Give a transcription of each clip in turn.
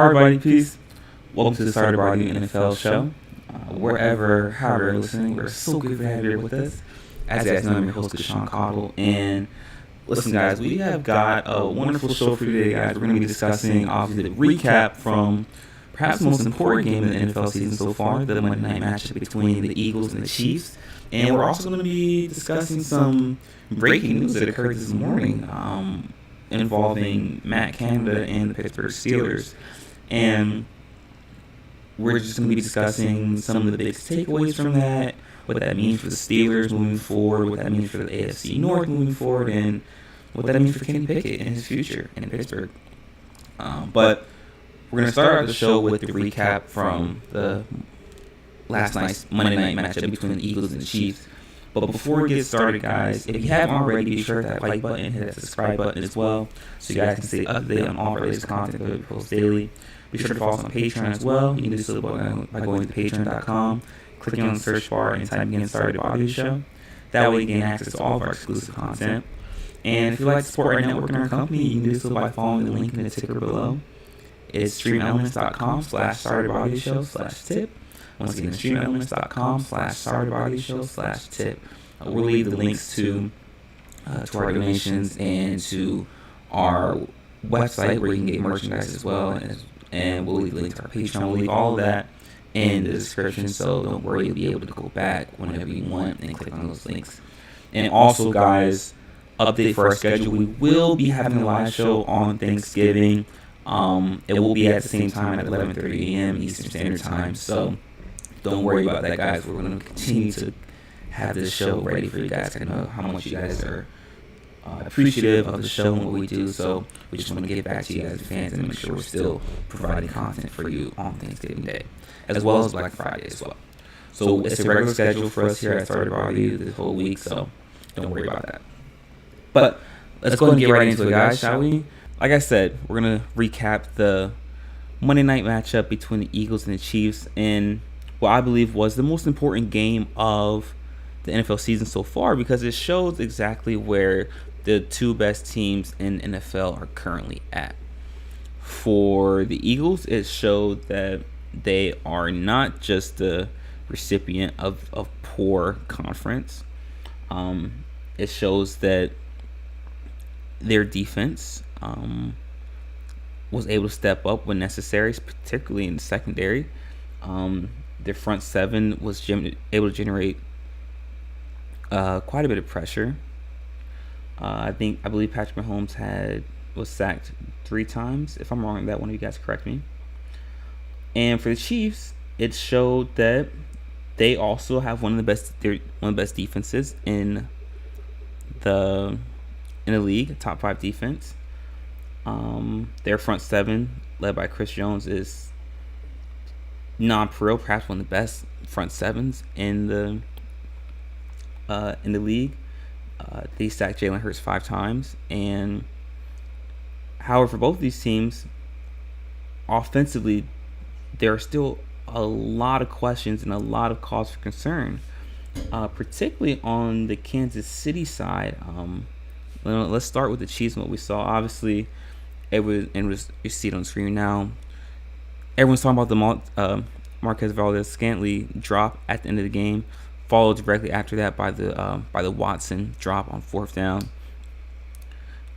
Everybody, peace. Welcome to the Started by You NFL show. Wherever, however you're listening, we're so good to have you here with us. As you guys know, I'm your host, Sean Cottle. And listen, guys, we have got a wonderful show for you today, guys. We're going to be discussing, obviously, the recap from perhaps the most important game of the NFL season so far, the Monday night matchup between the Eagles and the Chiefs. And we're also going to be discussing some breaking news that occurred this morning involving Matt Canada and the Pittsburgh Steelers. And we're just going to be discussing some of the biggest takeaways from that, what that means for the Steelers moving forward, what that means for the AFC North moving forward, and what that means for Kenny Pickett and his future in Pittsburgh. But we're going to start out the show with the recap from the last night's Monday night matchup between the Eagles and the Chiefs. But before we get started, guys, if you haven't already, be sure to hit that like button, hit that subscribe button as well, so you guys can stay up to date on all our latest content that we post daily. Be sure to follow us on Patreon as well. You can do so by going to patreon.com, clicking on the search bar, and typing in Started Audio Show. That way you gain access to all of our exclusive content. And if you'd like to support our network and our company, you can do so by following the link in the ticker below. It's streamelements.com/startedaudioshow/tip. Once again, streamelements.com/startedaudioshow/tip. We'll leave the links to our donations and to our website where you can get merchandise as well. And we'll leave the link to our Patreon. We'll leave all of that in the description, so don't worry, you'll be able to go back whenever you want and click on those links. And also, guys, update for our schedule. We will be having a live show on Thanksgiving. It will be at the same time at 11:30 a.m. Eastern Standard Time, so don't worry about that, guys. We're going to continue to have this show ready for you guys. I know how much you guys are appreciative of the show and what we do, so we just want to get back to you guys as fans and make sure we're still providing content for you on Thanksgiving Day, as well as Black Friday as well. So it's a regular schedule for us here at Started by You this whole week, so don't worry about that. But let's go ahead and get right into it, guys, shall we? Like I said, we're going to recap the Monday night matchup between the Eagles and the Chiefs in what I believe was the most important game of the NFL season so far, because it shows exactly where the two best teams in NFL are currently at. For the Eagles, it showed that they are not just the recipient of poor conference. It shows that their defense was able to step up when necessary, particularly in the secondary. Their front seven was able to generate quite a bit of pressure. I believe Patrick Mahomes was sacked 3 times. If I'm wrong on that, one of you guys correct me. And for the Chiefs, it showed that they also have one of the best defenses in the league, top 5 defense. Their front seven, led by Chris Jones, is non-pro, perhaps one of the best front sevens in the league. They sacked Jalen Hurts 5 times, and however, for both of these teams, offensively, there are still a lot of questions and a lot of cause for concern, particularly on the Kansas City side. Let's start with the Chiefs and what we saw. Obviously, you see it on the screen now. Everyone's talking about the Marquez Valdes-Scantling drop at the end of the game, followed directly after that by the Watson drop on 4th down.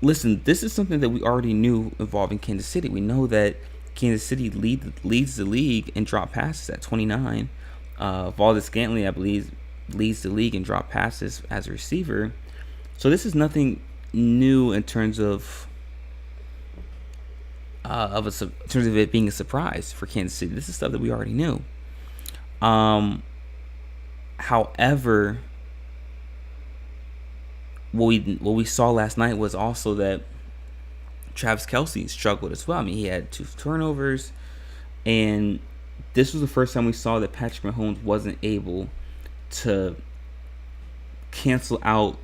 Listen, this is something that we already knew involving Kansas City. We know that Kansas City leads the league in drop passes at 29. Valdes-Scantling, I believe, leads the league in drop passes as a receiver. So this is nothing new in terms of it being a surprise for Kansas City. This is stuff that we already knew. However, what we saw last night was also that Travis Kelce struggled as well. I mean, he had 2 turnovers, and this was the first time we saw that Patrick Mahomes wasn't able to cancel out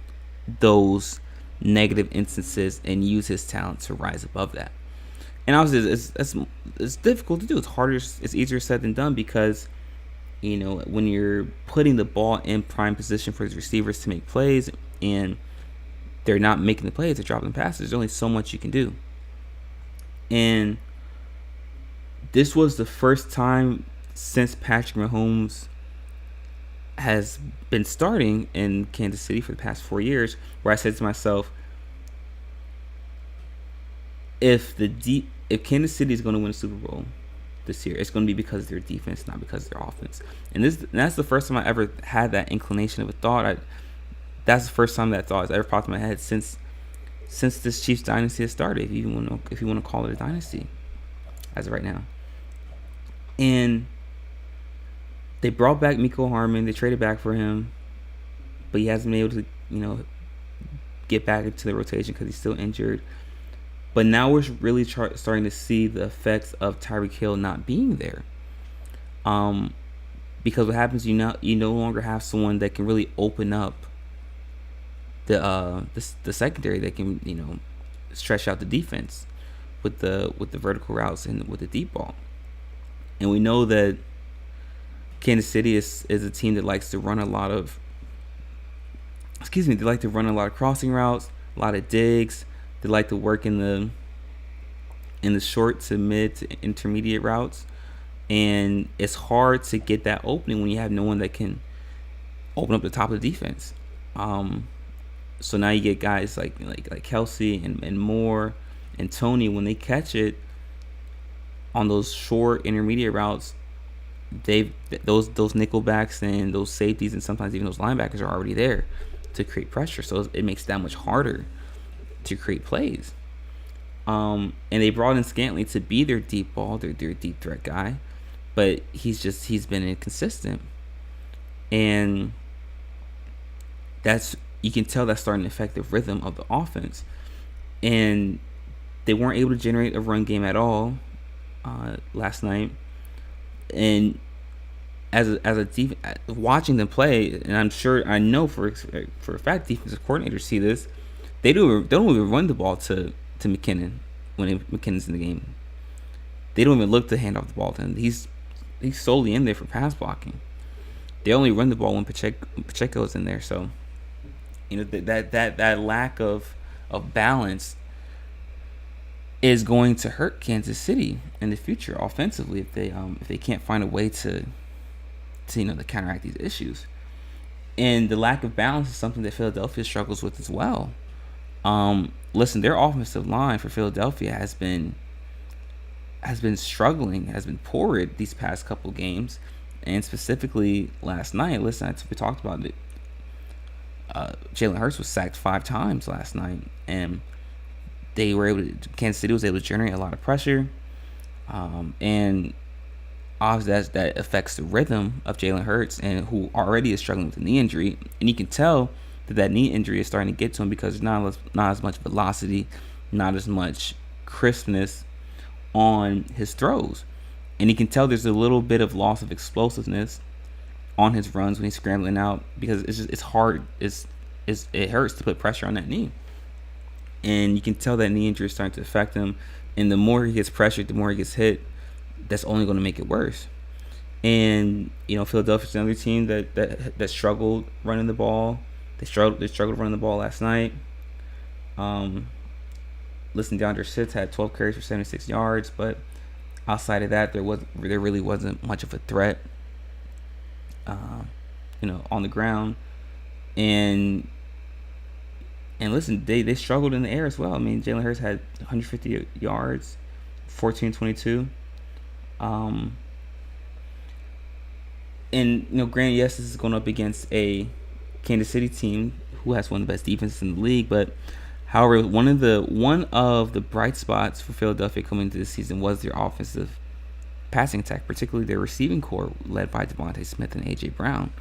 those negative instances and use his talent to rise above that. And obviously, it's difficult to do. It's easier said than done, because when you're putting the ball in prime position for his receivers to make plays and they're not making the plays, they're dropping passes, there's only so much you can do. And this was the first time since Patrick Mahomes has been starting in Kansas City for the past 4 years where I said to myself, if Kansas City is going to win a Super Bowl this year, it's going to be because of their defense, not because of their offense. And that's the first time I ever had that inclination of a thought. That's the first time that thought has ever popped in my head since this Chiefs dynasty has started, if you want to call it a dynasty, as of right now. And they brought back Mecole Hardman. They traded back for him, but he hasn't been able to, get back into the rotation because he's still injured. But now we're really starting to see the effects of Tyreek Hill not being there. Because what happens, you no longer have someone that can really open up the secondary that can stretch out the defense with the vertical routes and with the deep ball. And we know that Kansas City is a team that likes to run a lot of crossing routes, a lot of digs. They like to work in the short to mid to intermediate routes, and it's hard to get that opening when you have no one that can open up the top of the defense. So now you get guys like Kelsey and Moore and Tony. When they catch it on those short intermediate routes, those nickelbacks and those safeties and sometimes even those linebackers are already there to create pressure. So it makes it that much harder to create plays. And they brought in Scantling to be their deep ball, their deep threat guy, but he's been inconsistent, and you can tell that's starting to affect the rhythm of the offense. And they weren't able to generate a run game at all last night. And as watching them play, and I know for a fact defensive coordinators see this, they don't even run the ball to McKinnon when McKinnon's in the game. They don't even look to hand off the ball to him. He's solely in there for pass blocking. They only run the ball when Pacheco's in there. So that lack of balance is going to hurt Kansas City in the future offensively if they can't find a way to counteract these issues. And the lack of balance is something that Philadelphia struggles with as well. Listen, their offensive line for Philadelphia has been struggling, has been poor these past couple games, and specifically last night. Listen, we talked about it. Jalen Hurts was sacked 5 times last night, and Kansas City was able to generate a lot of pressure, and obviously that affects the rhythm of Jalen Hurts, and who already is struggling with a knee injury, and you can tell that knee injury is starting to get to him because there's not as much velocity, not as much crispness on his throws, and you can tell there's a little bit of loss of explosiveness on his runs when he's scrambling out, because it's hard. It hurts to put pressure on that knee, and you can tell that knee injury is starting to affect him. And the more he gets pressured, the more he gets hit. That's only going to make it worse. And Philadelphia's another team that struggled running the ball. They struggled running the ball last night. Listen, DeAndre Swift had 12 carries for 76 yards, but outside of that, there really wasn't much of a threat. On the ground, and listen, they struggled in the air as well. I mean, Jalen Hurts had 150 yards, 14-22. And granted, yes, this is going up against a Kansas City team who has one of the best defenses in the league, but however, one of the bright spots for Philadelphia coming into this season was their offensive passing attack, particularly their receiving core led by Devontae Smith and A.J. Brown.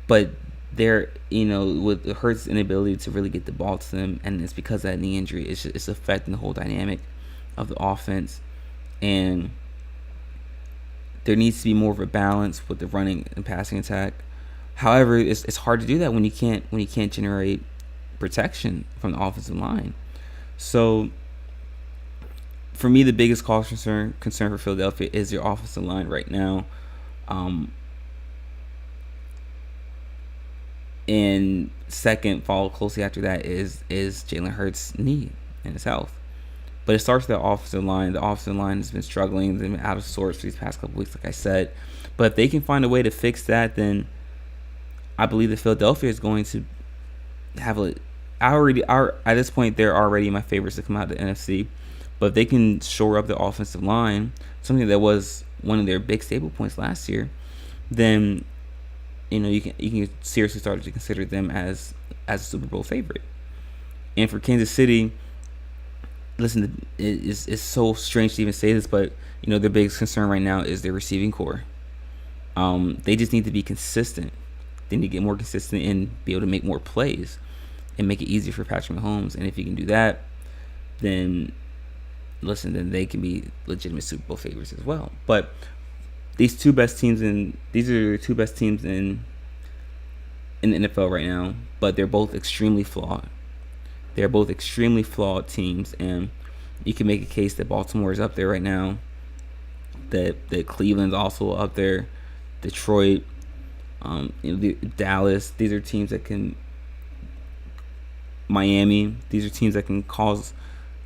But they're, with Hurts' inability to really get the ball to them, and it's because of that knee injury, it's affecting the whole dynamic of the offense. And there needs to be more of a balance with the running and passing attack. However, it's hard to do that when you can't generate protection from the offensive line. So for me, the biggest cause concern for Philadelphia is their offensive line right now. And second, followed closely after that is Jalen Hurts' knee and his health. But it starts with the offensive line. The offensive line has been struggling. They've been out of sorts for these past couple weeks, like I said. But if they can find a way to fix that, then I believe that Philadelphia is going to have at this point, they're already my favorites to come out of the NFC. But if they can shore up the offensive line, something that was one of their big stable points last year, then you can seriously start to consider them as a Super Bowl favorite. And for Kansas City, listen, it's so strange to even say this, but their biggest concern right now is their receiving core. They just need to be consistent. They need to get more consistent and be able to make more plays and make it easier for Patrick Mahomes. And if you can do that, then they can be legitimate Super Bowl favorites as well. But these are the two best teams in the NFL right now, but they're both extremely flawed. They're both extremely flawed teams, and you can make a case that Baltimore is up there right now, that Cleveland's also up there, Detroit, Dallas. These are teams that can, Miami. These are teams that can cause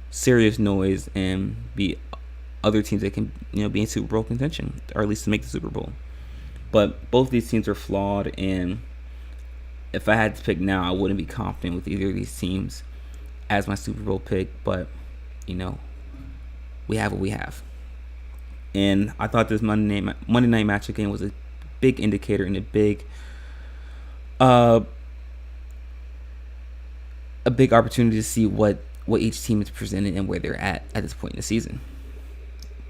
serious noise and be other teams that can be in Super Bowl contention, or at least to make the Super Bowl. But both these teams are flawed, and if I had to pick now, I wouldn't be confident with either of these teams as my Super Bowl pick. But we have what we have, and I thought this Monday night matchup game was a big indicator and a big opportunity to see what each team is presented and where they're at this point in the season.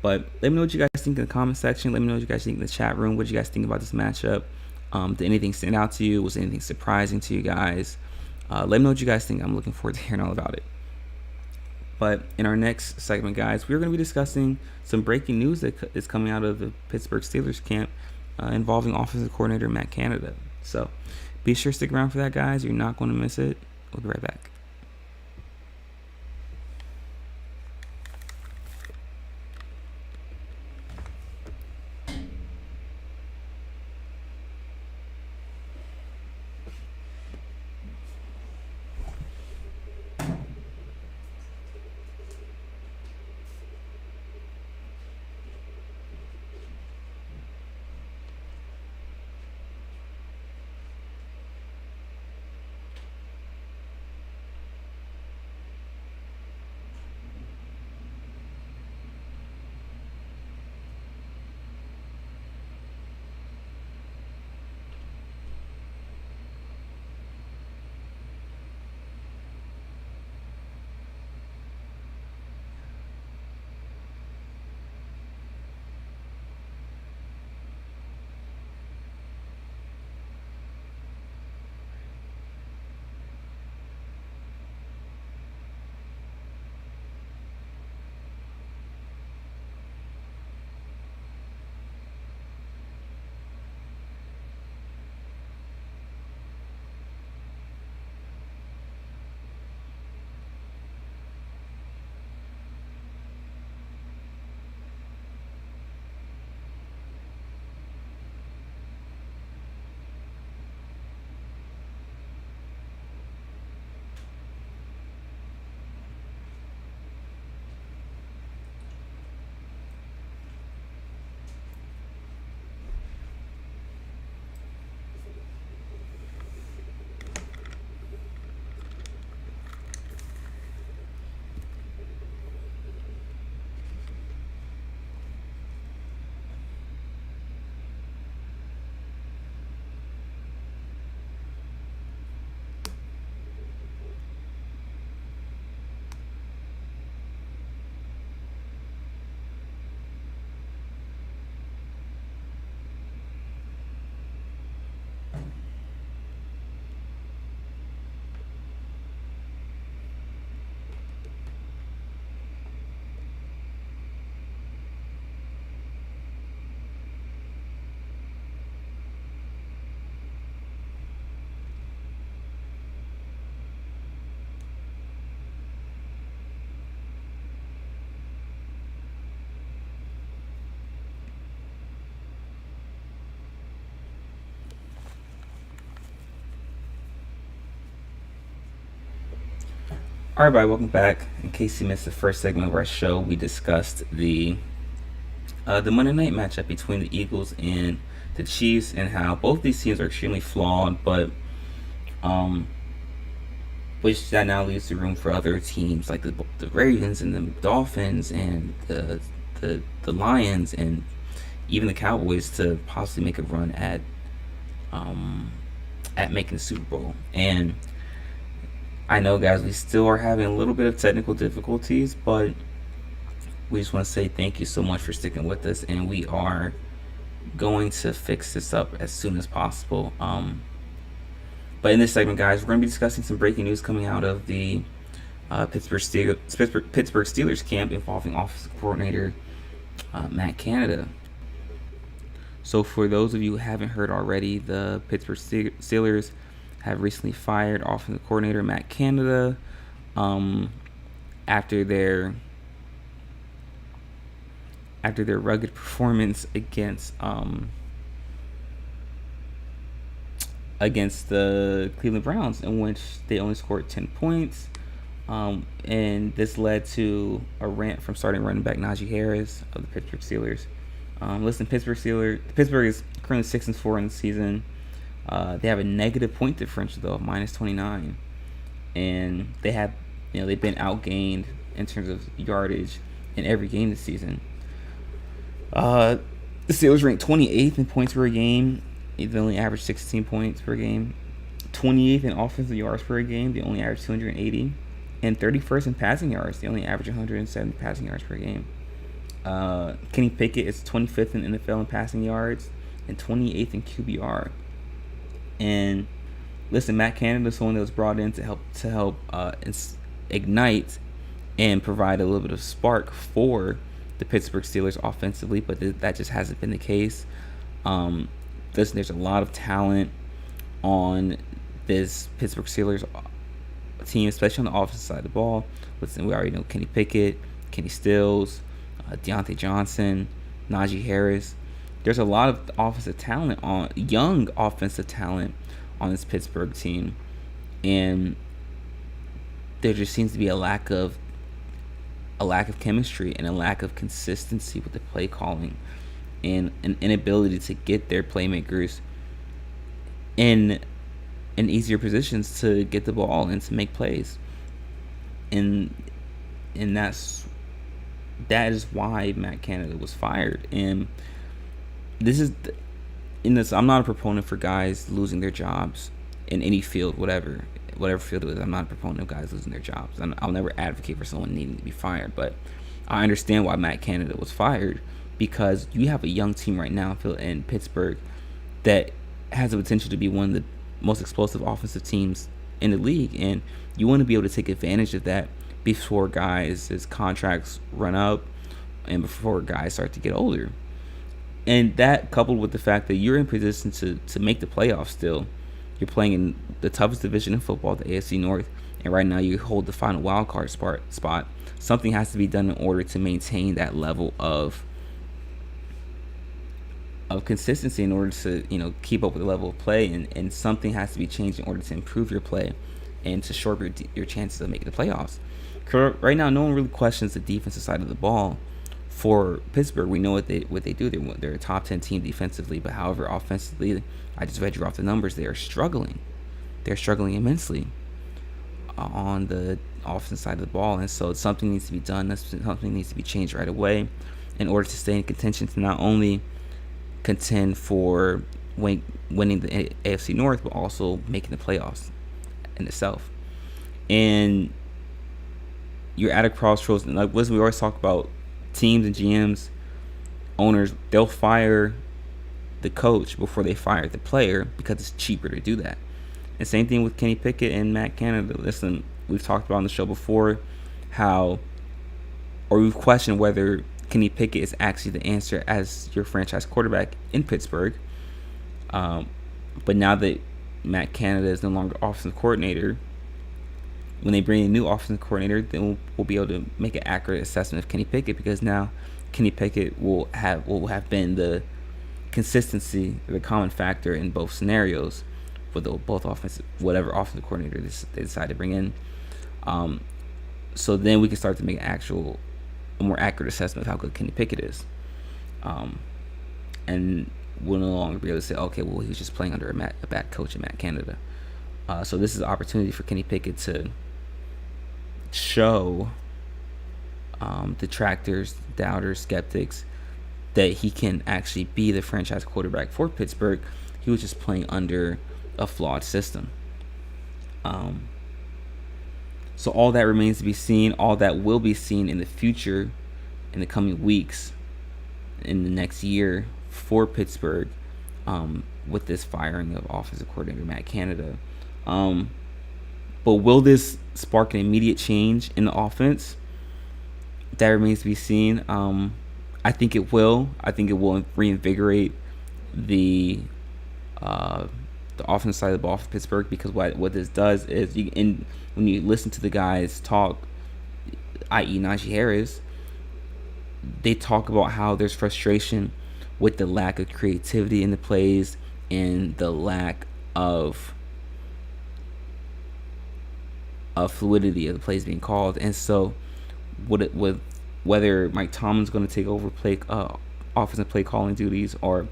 But let me know what you guys think in the comment section. Let me know what you guys think in the chat room. What do you guys think about this matchup? Did anything stand out to you? Was anything surprising to you guys? Let me know what you guys think. I'm looking forward to hearing all about it. But in our next segment, guys, we're going to be discussing some breaking news that is coming out of the Pittsburgh Steelers camp involving offensive coordinator Matt Canada. So be sure to stick around for that, guys. You're not going to miss it. We'll be right back. All right, everybody, welcome back. case you missed the first segment of our show, we discussed the Monday night matchup between the Eagles and the Chiefs, and how both these teams are extremely flawed, but which that now leaves the room for other teams like the Ravens and the Dolphins and the Lions and even the Cowboys to possibly make a run at making the Super Bowl. And I know, guys, we still are having a little bit of technical difficulties, but we just want to say thank you so much for sticking with us, and we are going to fix this up as soon as possible. But in this segment, guys, we're going to be discussing some breaking news coming out of the Pittsburgh Steelers camp involving offensive coordinator Matt Canada. So for those of you who haven't heard already, the Pittsburgh Steelers have recently fired offensive coordinator Matt Canada after their rugged performance against the Cleveland Browns, in which they only scored 10 points. And this led to a rant from starting running back Najee Harris of the Pittsburgh Steelers. Listen, Pittsburgh is currently 6-4 in the season. They have a negative point differential though of -29, and they've been outgained in terms of yardage in every game this season. The Steelers ranked 28th in points per game. They only average 16 points per game. 28th in offensive yards per game. They only average 280. And 31st in passing yards. They only average 170 passing yards per game. Kenny Pickett is 25th in NFL in passing yards and 28th in QBR. And listen, Matt Canada is someone that was brought in to help ignite and provide a little bit of spark for the Pittsburgh Steelers offensively, but that just hasn't been the case. Listen, there's a lot of talent on this Pittsburgh Steelers team, especially on the offensive side of the ball. Listen, we already know Kenny Pickett, Kenny Stills, Deontay Johnson, Najee Harris. There's a lot of young offensive talent on this Pittsburgh team, and there just seems to be a lack of chemistry and a lack of consistency with the play calling, and an inability to get their playmakers in easier positions to get the ball and to make plays. And that is why Matt Canada was fired. And I'm not a proponent for guys losing their jobs in any field, whatever field it is. I'm not a proponent of guys losing their jobs. I'll never advocate for someone needing to be fired, but I understand why Matt Canada was fired, because you have a young team right now in Pittsburgh that has the potential to be one of the most explosive offensive teams in the league, and you want to be able to take advantage of that before guys' contracts run up and before guys start to get older. And that, coupled with the fact that you're in position to make the playoffs still, you're playing in the toughest division in football, the AFC North, and right now you hold the final wild card spot. Something has to be done in order to maintain that level of consistency, in order to keep up with the level of play, and something has to be changed in order to improve your play and to shorten your chances of making the playoffs. Right now, no one really questions the defensive side of the ball for Pittsburgh. We know what they do. They're a top 10 team defensively, but however, offensively, I just read you off the numbers. They are struggling. They're struggling immensely on the offensive side of the ball, and so something needs to be done. Something needs to be changed right away in order to stay in contention, to not only contend for winning the AFC North, but also making the playoffs in itself. And you're at a crossroads. And like we always talk about, teams and GMs, owners, they'll fire the coach before they fire the player because it's cheaper to do that. And same thing with Kenny Pickett and Matt Canada. Listen, we've talked about on the show before we've questioned whether Kenny Pickett is actually the answer as your franchise quarterback in Pittsburgh. But now that Matt Canada is no longer offensive coordinator, when they bring in a new offensive coordinator, then we'll be able to make an accurate assessment of Kenny Pickett, because now Kenny Pickett will have been the consistency, the common factor in both scenarios for whatever offensive coordinator they decide to bring in. So then we can start to make a more accurate assessment of how good Kenny Pickett is. And we'll no longer be able to say, okay, well, he was just playing under a bad coach in Matt Canada. So this is an opportunity for Kenny Pickett to show detractors, doubters, skeptics that he can actually be the franchise quarterback for Pittsburgh. He was just playing under a flawed system. So all that remains to be seen. All that will be seen in the future, in the coming weeks, in the next year for Pittsburgh, with this firing of offensive coordinator Matt Canada. But will this spark an immediate change in the offense? That remains to be seen. I think it will. I think it will reinvigorate the offensive side of the ball for Pittsburgh, because what this does is, when you listen to the guys talk, i.e. Najee Harris, they talk about how there's frustration with the lack of creativity in the plays and the lack of fluidity of the plays being called. And so with whether Mike Tomlin's going to take over offensive play calling duties, or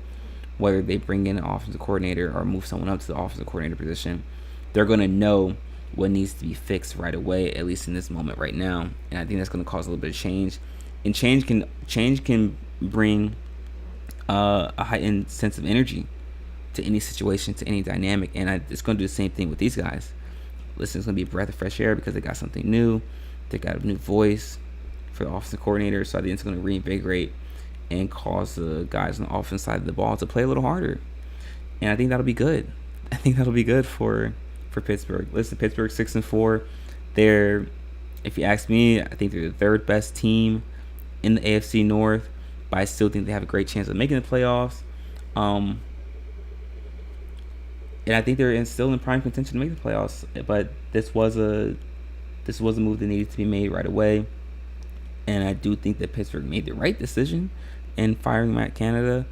whether they bring in an offensive coordinator or move someone up to the offensive coordinator position, they're going to know what needs to be fixed right away, at least in this moment right now. And I think that's going to cause a little bit of change. And change can bring a heightened sense of energy to any situation, to any dynamic. And it's going to do the same thing with these guys. Listen, it's going to be a breath of fresh air because they got something new. They got a new voice for the offensive coordinator. So I think it's going to reinvigorate and cause the guys on the offense side of the ball to play a little harder. And I think that'll be good. I think that'll be good for Pittsburgh. Listen, Pittsburgh 6-4. They're, if you ask me, I think they're the third best team in the AFC North, but I still think they have a great chance of making the playoffs. And I think they're still in prime contention to make the playoffs. But this was a move that needed to be made right away. And I do think that Pittsburgh made the right decision in firing Matt Canada.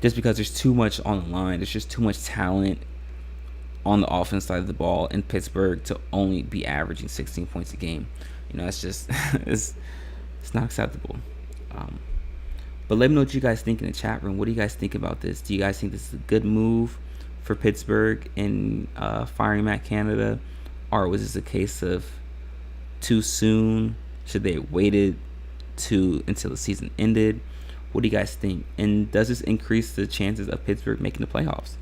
Just because there's too much on the line. There's just too much talent on the offense side of the ball in Pittsburgh to only be averaging 16 points a game. It's just it's not acceptable. But let me know what you guys think in the chat room. What do you guys think about this? Do you guys think this is a good move for Pittsburgh in firing Matt Canada? Or was this a case of too soon? Should they have waited until the season ended? What do you guys think? And does this increase the chances of Pittsburgh making the playoffs?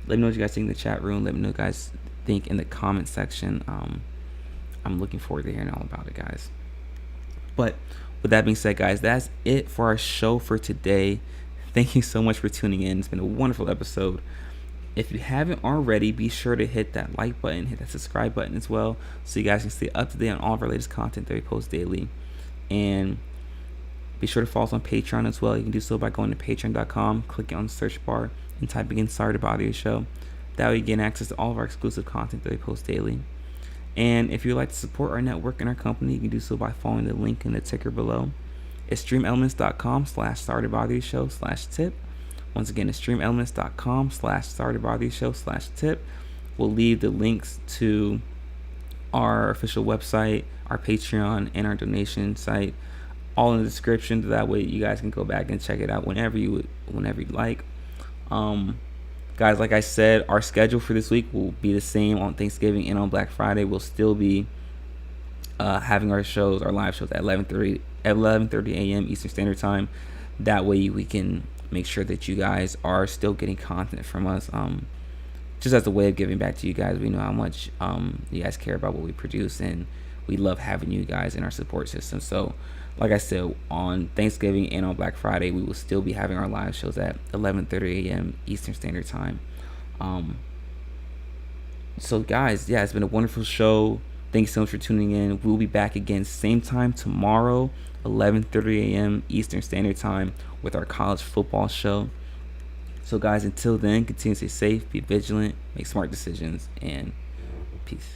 Let me know what you guys think in the chat room. Let me know what you guys think in the comment section. I'm looking forward to hearing all about it, guys. But with that being said, guys, that's it for our show for today. Thank you so much for tuning in. It's been a wonderful episode. If you haven't already, be sure to hit that like button, hit that subscribe button as well, so you guys can stay up to date on all of our latest content that we post daily. And be sure to follow us on Patreon as well. You can do so by going to patreon.com, clicking on the search bar, and typing in Sorry to Bother You Show. That way you gain access to all of our exclusive content that we post daily. And if you'd like to support our network and our company, you can do so by following the link in the ticker below. It's streamelements.com/sorrytobotheryoushow/tip. Once again, it's streamelements.com/sorrytobotheryoushow/tip. We'll leave the links to our official website, our Patreon, and our donation site all in the description. That way you guys can go back and check it out whenever you like. Guys, like I said, our schedule for this week will be the same on Thanksgiving and on Black Friday. We'll still be having our live shows at 11:30 a.m. Eastern Standard Time. That way we can make sure that you guys are still getting content from us. Just as a way of giving back to you guys. We know how much you guys care about what we produce, and we love having you guys in our support system. So, like I said, on Thanksgiving and on Black Friday, we will still be having our live shows at 11:30 a.m. Eastern Standard Time. So, guys, yeah, it's been a wonderful show. Thanks so much for tuning in. We'll be back again same time tomorrow, 11:30 a.m. Eastern Standard Time, with our college football show. So, guys, until then, continue to stay safe, be vigilant, make smart decisions, and peace.